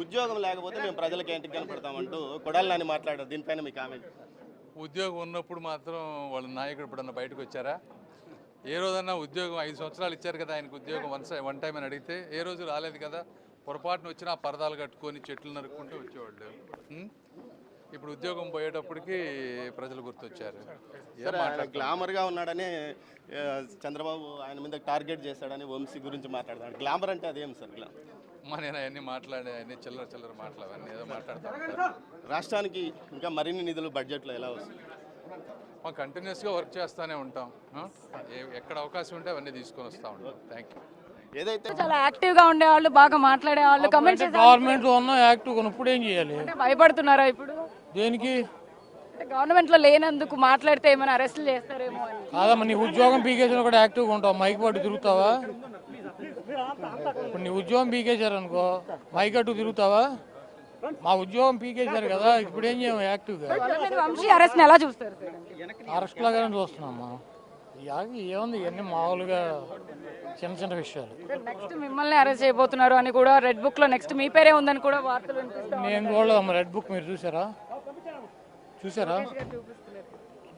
ఉద్యోగం లేకపోతే మేము ప్రజలకు ఏంటికి కనపడతామంటూ కొడాలి నాని మాట్లాడారు. దీనిపైన మీ కామెంట్. ఉద్యోగం ఉన్నప్పుడు మాత్రం వాళ్ళ నాయకుడు ఇప్పుడన్నా బయటకు వచ్చారా? ఏ రోజన్నా ఉద్యోగం 5 సంవత్సరాలు ఇచ్చారు కదా ఆయనకు ఉద్యోగం వన్ టైం అని అడిగితే ఏ రోజు రాలేదు కదా. పొరపాటున వచ్చినా పరదాలు కట్టుకొని చెట్లు నరుక్కుంటూ వచ్చేవాళ్ళు. ఇప్పుడు ఉద్యోగం పోయేటప్పటికి ప్రజలు గుర్తొచ్చారు. గ్లామర్ గా ఉన్నాడని చంద్రబాబు ఆయన మీద టార్గెట్ చేశాడని వంశీ గురించి మాట్లాడతాడు. గ్లామర్ అంటే అదేం సార్? నేను అవన్నీ మాట్లాడే అన్ని చిల్లర మాటలు అవన్నీ ఏదో మాట్లాడతాను. రాష్ట్రానికి ఇంకా మరిన్ని నిధులు బడ్జెట్లో ఎలా వస్తుంది? మనం కంటిన్యూస్గా వర్క్ చేస్తూనే ఉంటాం. ఎక్కడ అవకాశం ఉంటే అవన్నీ తీసుకొని వస్తూ ఉంటాం. Thank you. ఏదైతే చాలా యాక్టివ్ గా ఉండేవాళ్ళు, బాగా మాట్లాడేవాళ్ళు, కమెంట్స్ గవర్నమెంట్ లో ఉన్న యాక్టివ్ ఇప్పుడు ఏం చేయాలి? భయపడుతున్నారా ఇప్పుడు? దేనికి? గవర్నమెంట్ లో లేనందుకు మాట్లాడితే ఏమైనా అరెస్టులు చేస్తారేమో అని. కాదమ్మా, నీ ఉద్యోగం పీకేసిన కూడా యాక్టివ్గా ఉంటావు. మైక్ పట్టు తిరుగుతావా? ఇప్పుడు నీ ఉద్యోగం పీకేశారు అనుకో, మైక్ అట్టు తిరుగుతావా? మా ఉద్యోగం పీకేశారు కదా, ఇప్పుడు ఏం చేయము యాక్టివ్గా. వంశీ అరెస్ట్ ఎలా చూస్తారు? అరెస్ట్ లాగానే చూస్తున్నామ్మా. ఏముంది, ఇవన్నీ మామూలుగా చిన్న విషయాలు. నెక్స్ట్ మిమ్మల్ని అరెస్ట్ చేయబోతున్నారు అని కూడా రెడ్ బుక్ లో నెక్స్ట్ మీ పేరే ఉందని కూడా వార్తలు వినిపిస్తాయి. నేను చూడలేదమ్మా రెడ్ బుక్. మీరు చూసారా?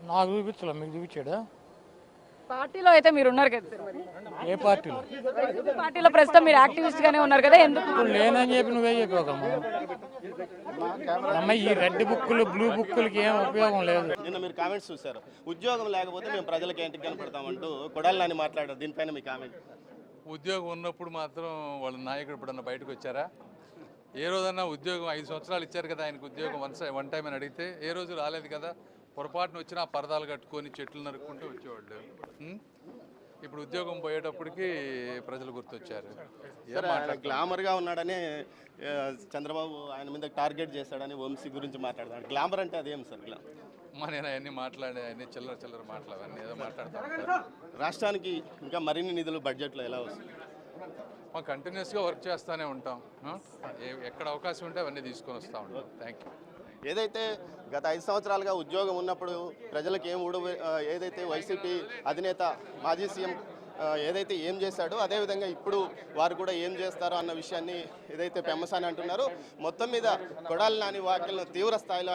నాకు చూపించలే, మీకు చూపించాడా? పార్టీలో అయితే మీరు ఉన్నారు కదా సార్, మరి ఏ పార్టీలో? పార్టీలో ప్రస్తుతం మీరు యాక్టివిస్ట్ గానే ఉన్నారు కదా, ఎందుకు లేనని చెప్పి నువ్వే చెప్పాకమ్మా. అమ్మ, ఈ రెడ్ బుక్కులు బ్లూ బుక్కులకి ఏం ఉపయోగం లేదు. నిన్న మీరు కామెంట్స్ చూశారు, ఉద్యోగం లేకపోతే మేము ప్రజలకు ఏంటికి కనపడతామంటూ కొడాలి నాని మాట్లాడారు. దీనిపైన మీ కామెంట్. ఉద్యోగం ఉన్నప్పుడు మాత్రం వాళ్ళ నాయకుడు ఇప్పుడన్నా బయటకు వచ్చారా? ఏ రోజన్నా ఉద్యోగం 5 సంవత్సరాలు ఇచ్చారు కదా ఆయనకు ఉద్యోగం వన్ టైం అని అడిగితే ఏ రోజు రాలేదు కదా. పొరపాటున వచ్చినా పరదాలు కట్టుకొని చెట్లు నరుక్కుంటూ వచ్చేవాళ్ళు. ఇప్పుడు ఉద్యోగం పోయేటప్పటికి ప్రజలు గుర్తొచ్చారు. గ్లామర్ గా ఉన్నాడని చంద్రబాబు ఆయన మీద టార్గెట్ చేశాడని వంశీ గురించి మాట్లాడతాడు. గ్లామర్ అంటే అదేం సార్? నేను అవన్నీ మాట్లాడే అన్ని చిల్లర మాటలు అవన్నీ ఏదో మాట్లాడతాను. రాష్ట్రానికి ఇంకా మరిన్ని నిధులు బడ్జెట్లో ఎలా వస్తుంది? మనం కంటిన్యూస్గా వర్క్ చేస్తూనే ఉంటాం. ఎక్కడ అవకాశం ఉంటే అవన్నీ తీసుకొని వస్తూ ఉంటాం. Thank you. ఏదైతే గత 5 సంవత్సరాలుగా ఉద్యోగం ఉన్నప్పుడు ప్రజలకు ఏదైతే వైసీపీ అధినేత మాజీ సీఎం ఏదైతే ఏం చేశాడో అదేవిధంగా ఇప్పుడు వారు కూడా ఏం చేస్తారో అన్న విషయాన్ని ఏదైతే పెమ్మసాని అంటున్నారో, మొత్తం మీద కొడాలి నాని వ్యాఖ్యలను తీవ్ర స్థాయిలో